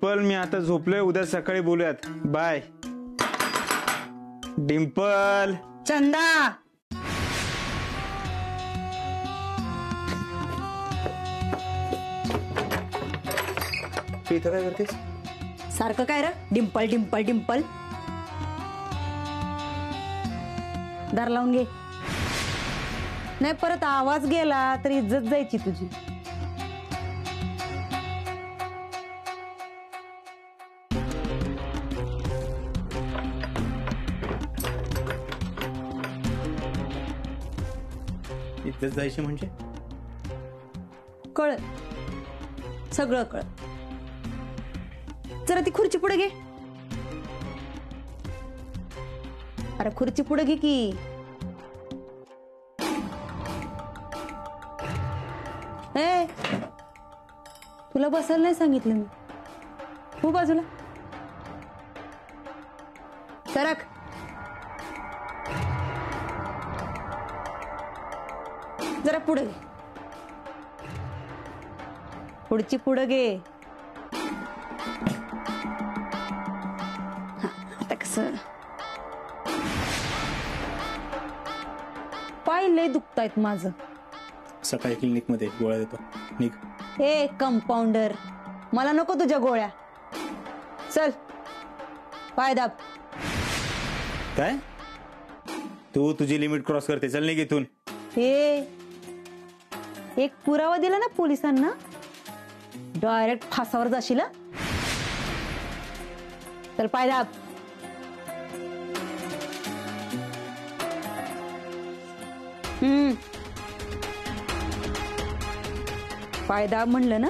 डिंपल मी आता झोपलोय, उद्या सकाळी बोलूयात, बाय. डिंपल. चंदा. तू इथं काय करतेस? सारखं काय रे डिंपल डिंपल डिंपल. दार लावून घे. नाही परत आवाज गेला तर इज्जत जायची तुझी. इज्जत जायची म्हणजे? कळ, सगळं कळ. जरा ती खुर्ची पुढे घे. अरे खुर्ची पुढे घे की. ए तुला बसायला नाही सांगितलं मी. हो बाजूला सरक. जरा पुढे घे. पुढची पुढे घे. आता कसं पाय लय दुखतायत माझं. सकाळी क्लिनिक मध्ये गोळ्या देतो, निघ. हे कंपाऊंडर, मला नको तुझ्या गोळ्या. चल पाय दाब. काय? तू तुझी लिमिट क्रॉस करते, चल निघ इथून. हे एक पुरावा दिला ना पोलिसांना, डायरेक्ट फासावर जाशील. चल पाय दाब. पाय दाब म्हणलं ना.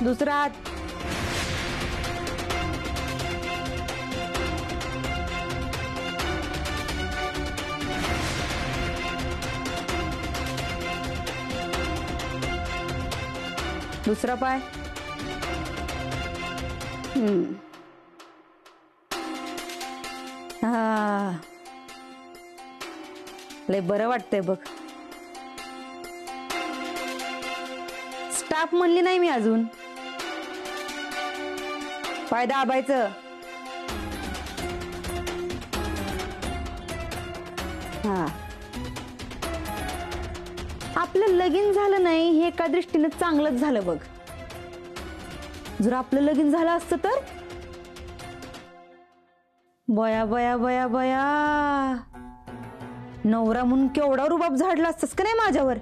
दुसरा हात. दुसरा पाय. हा लय बरं वाटतंय बघ. स्टाफ म्हणली नाही मी अजून. पाय दाबायचं. हा आपलं लगीन झालं नाही हे एका दृष्टीने चांगलंच झालं बघ. जर आपलं लगीन झालं असतं तर बया बया बया बया, नवरा म्हणून केवढा रुबाब झाडला असतस का नाही माझ्यावर,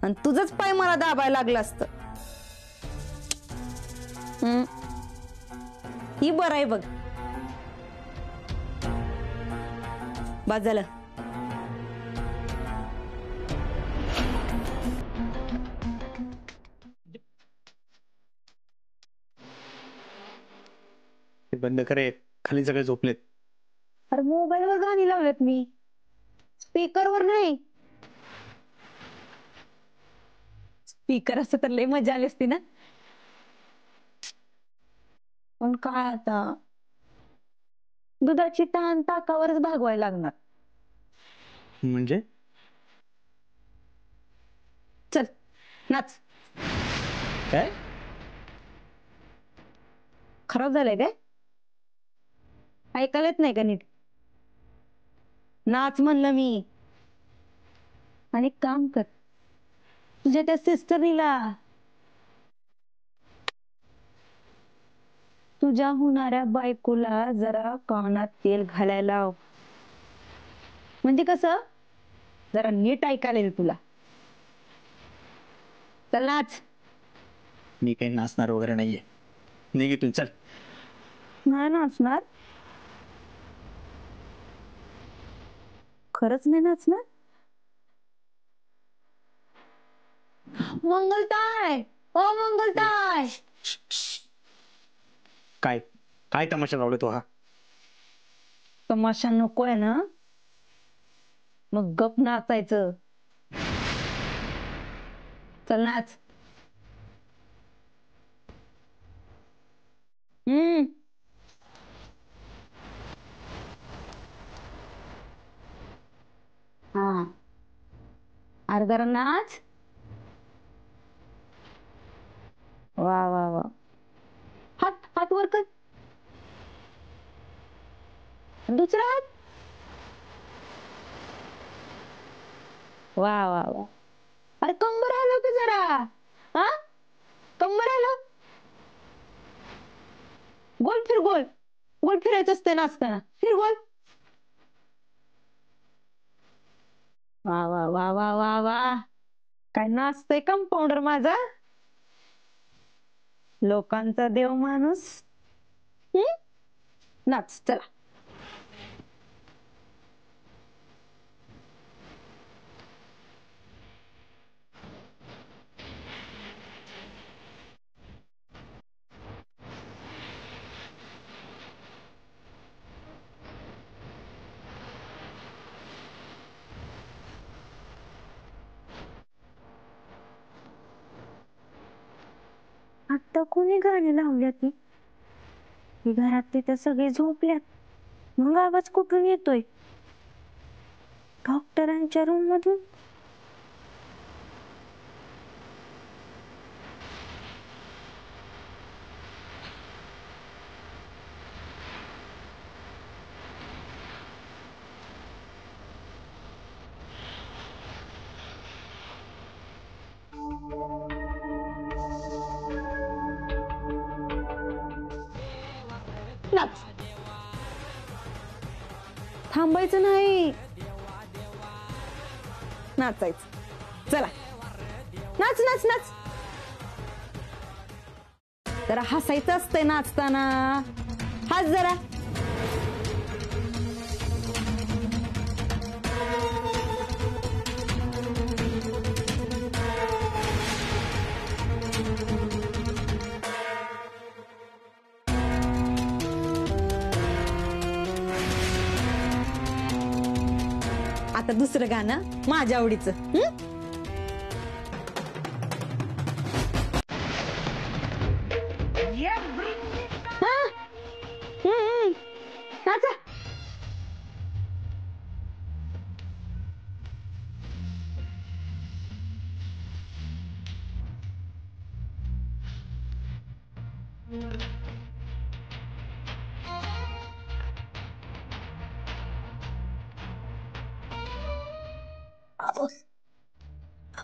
आणि तुझंच पाय मला दाबायला लागलं असतं. ही बरं आहे बघ. बाद झालं. बंद करे, खाली सगळे झोपलेत. अरे मोबाईलवर गाणी लावलेत मी, स्पीकरवर नाही. स्पीकर असतं तर लय मजा आली असती ना. पण काय आता, दुधाची तहान ताकावरच भागवायला लागणार. म्हणजे? चल नाच. काय खराब झालंय काय? ऐकायला येत नाही का नीट? नाच म्हणलं मी. आणि काम कर, तुझ्या त्या सिस्टरीला, तुझ्या होणाऱ्या बायकोला जरा कानात तेल घालायला लाव. म्हणजे कसं जरा नीट ऐकायला येईल तुला. चल नाच. मी काही नाचणार वगैरे नाहीये, निघितून चल. नाही नाचणार? खरंच नाही नाचणार? मंगलताय, ओ मंगलताय. काय काय तमाशा लावला तो हा? तमाशा नकोय ना, मग गप नाचायचं. चल नाच. हा अरे जरा नाच. वा वा वा. हात हात वर कर. दुसरा हात. वा वा वा. अरे कंबर हलव की जरा. हा कंबर हलव. गोल फिर गोल. गोल फिरायचं असते नाचताना. फिर गोल. वा वा वा वा वा वा. काय नाचतय कंपाऊंडर माझा. लोकांचा देव माणूस. नाच चला. आता कोणी गाणी लावल्यात. घरात तिथे सगळे झोपल्यात. मग आवाज कुठून येतोय. डॉक्टरांच्या रूम मधून. नाच. थांबायचं नाही. नाचायचं. चला नाच नाच नाच. जरा हसायचं असतंय नाचताना. हस जरा. आता दुसरं गाणं माझ्या आवडीचं. नाचा.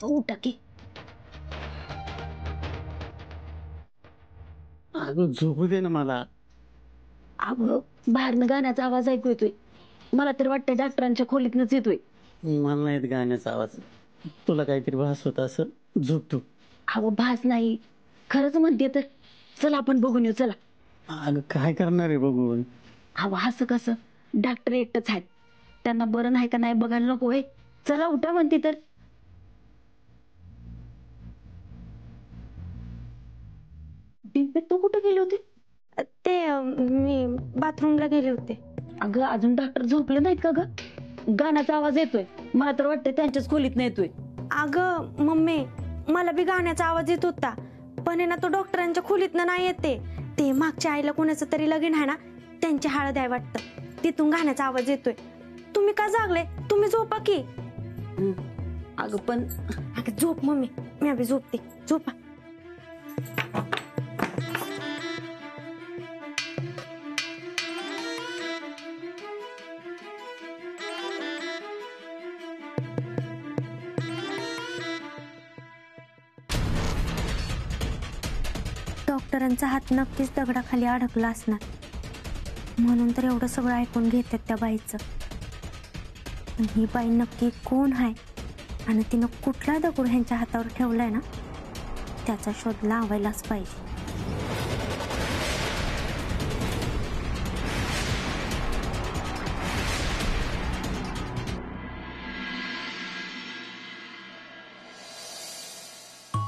उठा की. अगं झोपू दे ना मला. अगं बाहेरनं गाण्याचा आवाज ऐकू येतोय. मला तर वाटतं डॉक्टरांच्या खोलीतनच येतोय. मला नाहीत गाण्याचा आवाज. तुला काहीतरी भास होत असं. झोप तू. अगं भास नाही, खरंच म्हणते तर. चला आपण बघून येऊ. चला. अगं काय करणार आहे बघून. अहो असं कसं. डॉक्टर एकटंच आहेत. त्यांना बरं नाही का नाही बघायला नको होय. चला उठा म्हणते तर. डिंपे तू कुठे गेले होते. ते मी बाथरूमला गेले होते. अगं अजून डॉक्टर झोपले नाहीत का ग. गाण्याचा आवाज येतोय. मला तर वाटतं त्यांच्याच खोलीत नाही येतोय. अगं मम्मी, मला बी गाण्याचा आवाज येत होता. पण आहे ना तो डॉक्टरांच्या खोलीतनं नाही येते. ते मागच्या आईला कोणाचं तरी लगीन आहे ना, त्यांची हळद आहे वाटतं. तिथून गाण्याचा आवाज येतोय. तुम्ही का जागले. तुम्ही झोपा की. अगं पण अगं झोप मम्मी, मी अभि झोपते. झोपा. डॉक्टरांचा हात नक्कीच दगडाखाली अडकला असणार. म्हणून तर एवढं सगळं ऐकून घेतात त्या बाईचं. पण ही बाई नक्की कोण आहे आणि तिनं कुठला दगड ह्यांच्या हातावर ठेवलाय ना, त्याचा शोध लावायलाच पाहिजे.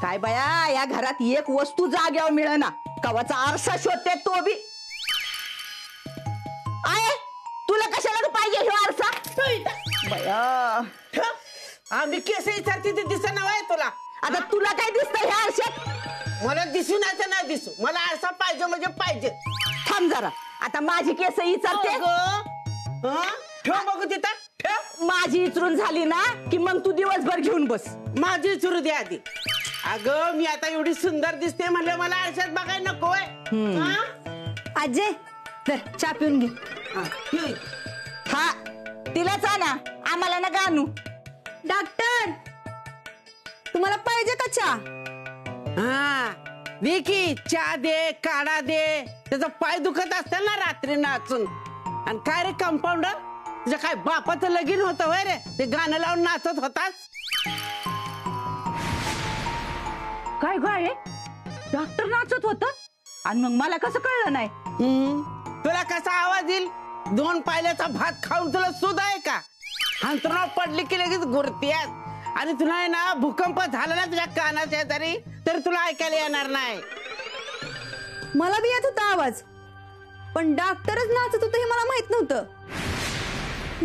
काय बाया, या घरात एक वस्तू जाग्यावर मिळेना. कवाचा आरसा शोधते तो बी. आहे तुला कशाला पाहिजे हे आरसा. बया आम्ही केस विचारते ते दिसत नाव तुला. आता तुला काय दिसतं ह्या आरशात. मला दिसू नाही तर नाही दिसू. मला आरसा पाहिजे म्हणजे पाहिजे. थांब जरा, आता माझी केस विचारते. ठेव बघू तिथं ठेव. माझी इचरून झाली ना की मग तू दिवसभर घेऊन बस. माझी सुरू दे आधी. अगं मी आता एवढी सुंदर दिसते म्हणलं मला आरशात बघायला नकोय. अजय तर चहा पिऊन घे. हा तिलाच आणा, आम्हाला ना गाणू. डॉक्टर तुम्हाला पाहिजे का चहा? हा दे की चहा दे, काढा दे. त्याचा पाय दुखत असतात ना रात्री नाचून. आणि काय रे कंपाऊंडर, तुझ्या काय बापाचं लगीन होतं होय रे? ते गाणं लावून नाचत होतास. काय काय डॉक्टर नाचत होत आणि मग मला कसं कळलं नाही? तुला कसा आवाज येईल? 2 पायल्याचा भात खाऊन तुला सुद्धा आहे का? अंतरावर पडली की लगेच गुरतीयास. आणि तुला आहे ना भूकंप झाला ना तुझ्या कानाच्या तरी तर तुला ऐकायला येणार नाही. मला बी येत होता आवाज, पण डॉक्टरच नाचत होतं हे मला माहित नव्हतं.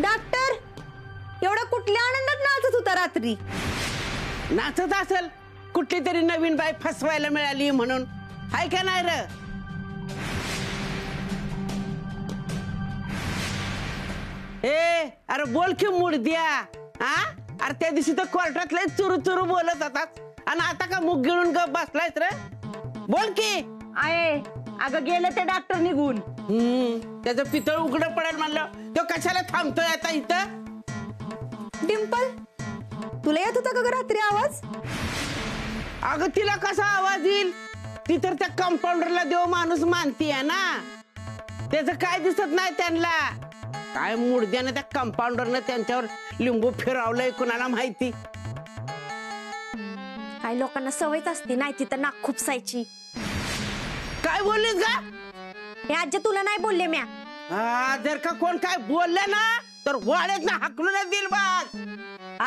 डॉक्टर एवढा कुठल्या आनंदात नाचत होता रात्री? नाचत असेल कुठली तरी नवीन बाई फसवायला मिळाली म्हणून. हाय का नाही र? ए अरे बोल की मुडद्या. हा अरे त्या दिवशी तर कोर्टात लय चुरू चुरू बोलत होतास आणि आता का मुग गिळून गप बसलायस रे? बोल की. आहे अगं गेलं ते डॉक्टर निघून. त्याचं पितळ उघडं पडेल म्हणलं. तो कशाला थांबतोय आता इथं? डिंपल तुला येत होता का ग रात्री आवाज? अगं तिला कसा आवाज येईल? ती तर त्या कंपाऊंडरला देव माणूस मानतीये ना. त्याचं काय दिसत नाही त्यांना. काय मुडद्यानं त्या कंपाऊंडरनं त्यांच्यावर लिंबू फिरवलंय कुणाला माहिती. काही लोकांना सवयच असते नाही तिथं नाक खुपसायची. काय बोललीस का? हे आजी तुला नाही बोलले म्या. जर का कोण काय बोललं ना तर वाड्यात ना हाकलून दिल बघ.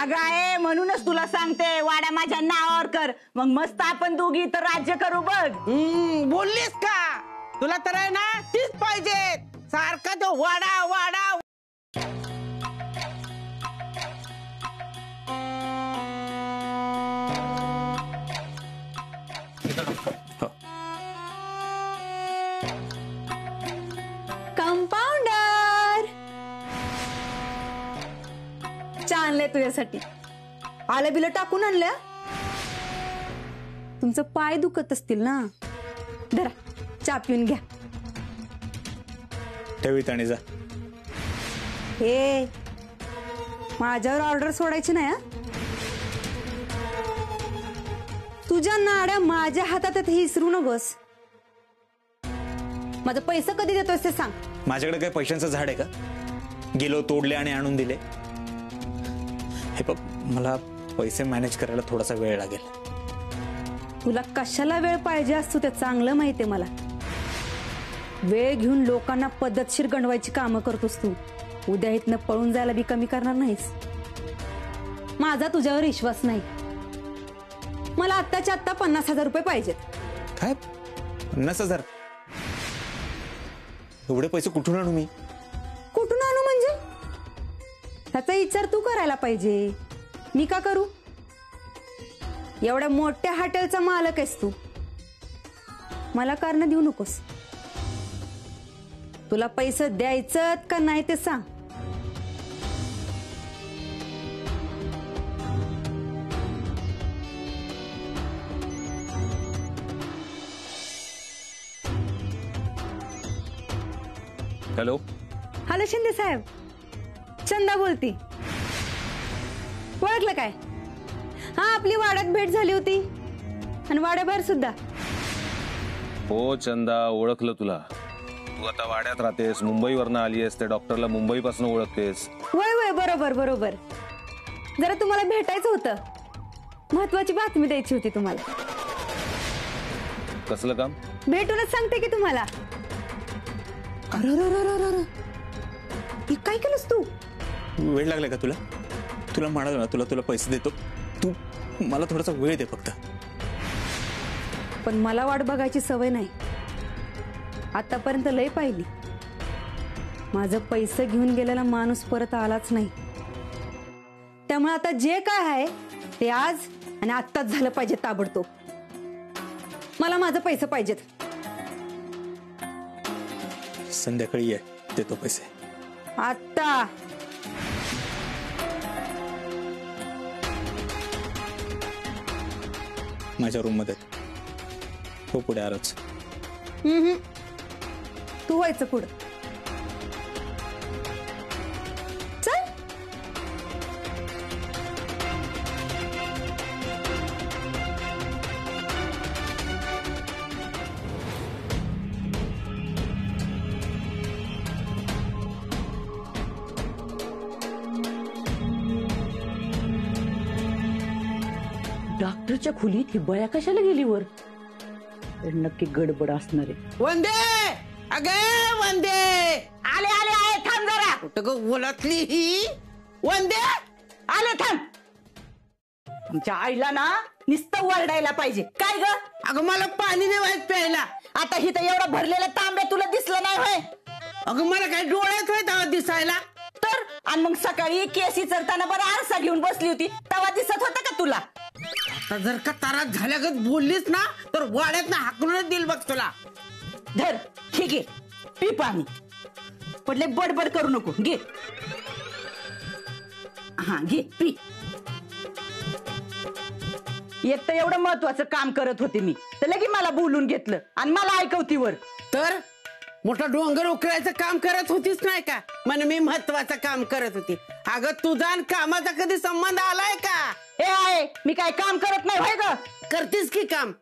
अगं आहे म्हणूनच तुला सांगते वाड्या माझ्या नावावर कर, मग मस्त आपण दोघी तर राज्य करू बघ. बोललीस का? तुला तर आहे ना तीच पाहिजे. सारखा तो वाडा वाडा. कंपाऊंडर चहा आणलंय तुझ्यासाठी. आलं बिलं टाकून आणलं. तुमचं पाय दुखत असतील ना, धरा चहा पिऊन घ्या. ठेवीत आणि जा. हे माझ्यावर ऑर्डर सोडायची नाही हा. तुझ्या नाड्या माझ्या हातात आहेत हे विसरू नकोस. माझं पैसे कधी देतोस ते सांग. माझ्याकडे काय पैशांचं झाड आहे का? गेलो तोडले आणि आणून दिले. हे बघ मला पैसे मॅनेज करायला थोडासा वेळ लागेल. तुला कशाला वेळ पाहिजे असतो ते चांगलं माहितीये मला. वेळ घेऊन लोकांना पद्धतशीर गंडवायची कामं करतोस तू. उद्या इथनं पळून जायला बी कमी करणार नाहीस. माझा तुझ्यावर विश्वास नाही. मला आत्ताच्या आत्ता 50,000 रुपये पाहिजेत. काय 50,000? एवढे पैसे कुठून आणू मी? कुठून आणू म्हणजे? ह्याचा विचार तू करायला पाहिजे, मी का करू? एवढ्या मोठ्या हॉटेलचा मालक आहेस तू. मला कारण देऊ नकोस. तुला पैसे द्यायचं का नाही ते सांग. हॅलो. हॅलो शिंदे साहेब, चंदा बोलती. ओळखलं काय? हा आपली वाड्यात भेट झाली होती आणि वाड्याबाहेर सुद्धा. हो चंदा, ओळखलं तुला. तू आता वाड्यात राहतेस, मुंबईवरनं आली आहेस. त्या डॉक्टरला मुंबईपासून ओळखतेस. वय वय बरोबर बरोबर. जरा तुम्हाला भेटायचं होतं. महत्वाची बातमी द्यायची होती तुम्हाला. कसलं काम? भेटूनच सांगते की तुम्हाला. हे काय केलंस तू? वेळ लागला का तुला? तुला म्हणालो ना तुला पैसे देतो. तू मला थोडासा वेळ दे फक्त. पण मला वाट बघायची सवय नाही. आतापर्यंत लय पाहिली. माझं पैसे घेऊन गेलेला माणूस परत आलाच नाही. त्यामुळे आता जे काय आहे ते आज आणि आत्ताच झालं पाहिजे ताबडतोब. मला माझं पैसे पाहिजेत. संध्याकाळी ये, देतो पैसे. आत्ता माझ्या रूम मध्ये. हो पुढे आलोच. तू व्हायचं पुढं. चल. डॉक्टरच्या खोलीत ही बया कशाला गेली वर? नक्की गडबड असणार आहे. वंदे, अगे वंदे, आले आले आले, थांब जरा. कुठं ग बोलतली ही? वंदे, आले थांब. तुमच्या आईला ना नुसतं वरडायला पाहिजे. काय ग? अगं मला पाणी दे वाईट प्यायला. आता हिथं एवढा भरलेला तांब्या तुला दिसलं नाही होय? अगं मला काय डोळ्यात होय तेव्हा दिसायला? तर आणि मग सकाळी केसी चरताना बरं आरसा घेऊन बसली होती तेव्हा दिसत होता का तुला? आता जर का तारात झाल्यागत बोललीस ना तर वाड्यात ना हाकलूनच दिल बघ तुला. धर, हे घे, पी पाणी. पडले बडबड करू नको, घे. हा घे, पी. एक तर एवढं महत्वाचं काम करत होते मी, तर लगे मला बोलून घेतलं आणि मला ऐकवती वर. तर मोठा डोंगर उकळायचं काम करत होतीस नाही का? म्हणे मी महत्वाचं काम करत होती. अगं तुझा आणि कामाचा कधी संबंध आलाय का? ए आहे, मी काय काम करत नाही होय ग? करतीस की काम?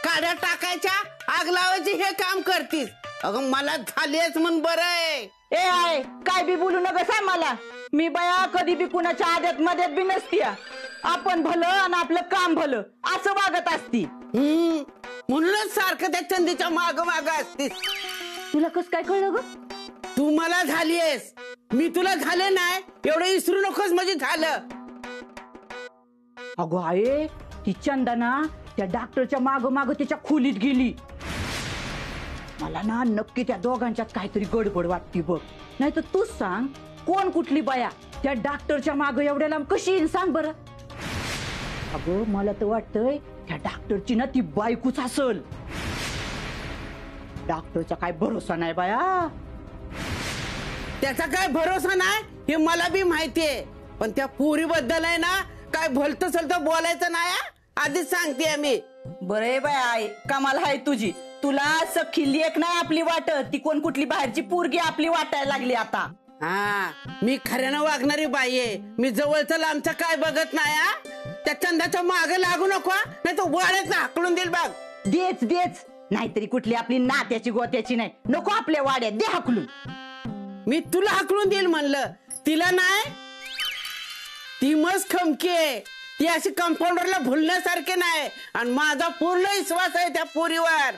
काड्या टाकायच्या, आग लावायची हे काम करतीस. अगं मला झालीच म्हणून बरं आहे. ए आहे, काय बी बोलू नका सांग मला. मी बया कधी बी कुणाच्या आद्यात मध्यात बी नसतीया. आपण भलं आणि आपलं काम भलं असं वागत असती. म्हणूनच सारखं त्या चंदीच्या माग माग असतीस. तुला कस काय कळलं ग? तू मला झालीयस, मी तुला झाले नाही एवढं विसरू नकोस म्हणजे झालं. अगो आहे, ती चंदना त्या डॉक्टरच्या माग माग त्याच्या खोलीत गेली. मला ना नक्की त्या दोघांच्यात काहीतरी गडबड वाटती बघ. नाही तर तूच सांग, कोण कुठली बाया त्या डॉक्टरच्या माग एवढ्या लांब कशी येईल सांग बरं? अगं मला तर वाटतंय त्या डॉक्टरची ना ती बायकोच असल. डॉक्टरचा काय भरोसा नाही बाया. त्याचा काय भरोसा नाही हे मला बी माहितीये, पण त्या पोरी बद्दल आहे ना काय भलत सलत बोलायचं नाही. आधीच सांगते मी. बरे बाय आहे, कमाल आहे तुझी. तुला सखी लेक नाही आपली वाटत, ती कोण कुठली बाहेरची पोरगी आपली वाटायला लागली आता. हा, मी खऱ्यानं वागणारी बाई आहे. मी जवळचं लांबचं काय बघत नाही. त्या चंदाच्या मागे लागू नको, नाही तो वाड्यात हाकलून देईल बघ. देच देच, नाहीतरी कुठली आपली नात्याची गोत्याची नाही. नको आपल्या वाड्यात, दे हाकलून. मी तुला हाकलून देईल म्हणलं, तिला नाही. ती मस्त खमकी आहे. ती अशी कंपाऊंडरला भुलण्यासारखे नाही. आणि माझा पूर्ण विश्वास आहे त्या पोरीवर.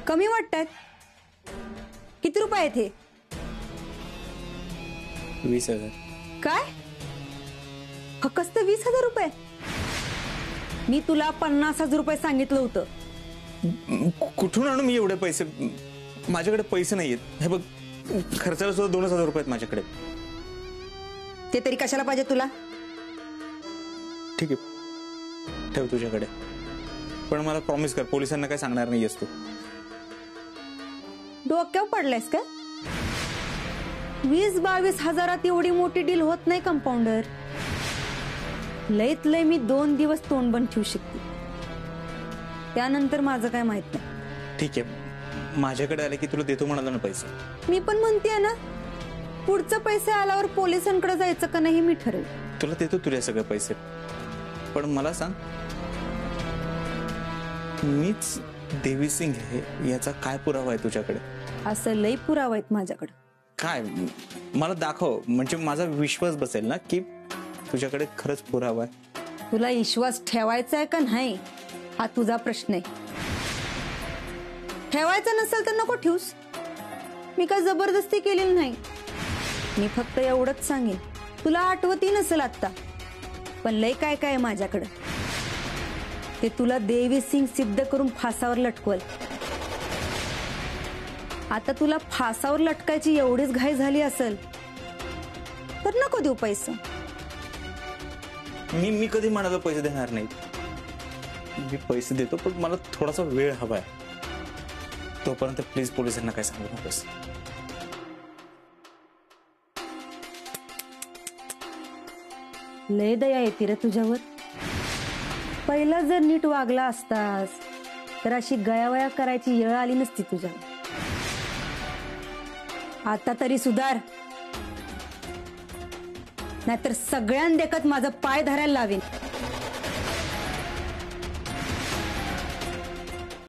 कमी वाटतात. किती रुपये आहेत हे? 20,000. काय? फक्त 20,000 रुपये? मी तुला 50,000 रुपये सांगितलं होतं. कुठून आणू मी एवढे पैसे? माझ्याकडे पैसे नाहीयेत. हे बघ, खर्चाला सुद्धा 2,000 रुपये आहेत माझ्याकडे. ते तरी कशाला पाहिजे तुला? ठीक आहे, ठेव तुझ्याकडे. पण मला प्रॉमिस कर, पोलिसांना काय सांगणार नाहीयेस तू. डोक्यावर पडलायस का? 20-22 हजारात एवढी मोठी डील होत नाही कंपाऊंडर. लयत लय मी 2 दिवस तोंड बंद ठेवू शकते, त्यानंतर माझं काय माहित नाही. ठीक आहे, माझ्याकडे आले की तुला देतो म्हणाला ना पैसे. मी पण म्हणतेय ना, पुढचं पैसे आल्यावर पोलिसांकडे जायचं का नाही मी ठरवेल. तुला देतो तुझे सगळे पैसे, पण मला सांग, मीच देवी सिंग आहे याचा काय पुरावा आहे तुझ्याकडे? असं लय पुरावा आहेत माझ्याकडे. काय? मला दाखव, म्हणजे माझा विश्वास बसेल ना की तुझ्याकडे खरंच पुरावा आहे. तुला विश्वास ठेवायचा आहे का नाही हा तुझा प्रश्न आहे. ठेवायचा नसेल तर नको ठेवूस. मी काय जबरदस्ती केलेली नाही. मी फक्त एवढंच सांगेन, तुला आठवतही नसेल आता, पण लय काय काय माझ्याकडे ते तुला देवी सिंग सिद्ध करून फासावर लटकवल. आता तुला फासावर लटकायची एवढीच घाई झाली असेल तर नको देऊ पैसे. मी कधी म्हणाला पैसे देणार नाही. मी पैसे देतो, पण मला थोडासा वेळ हवाय. तोपर्यंत प्लीज पोलिसांना काय सांगू नकोस. लय दया येते रे तुझ्यावर. पहिला जर नीट वागला असतास तर अशी गयावया करायची येळ आली नसती तुझ्यावर. आता तरी सुधार, नाहीतर सगळ्यां देखत माझं पाय धरायला लावेन.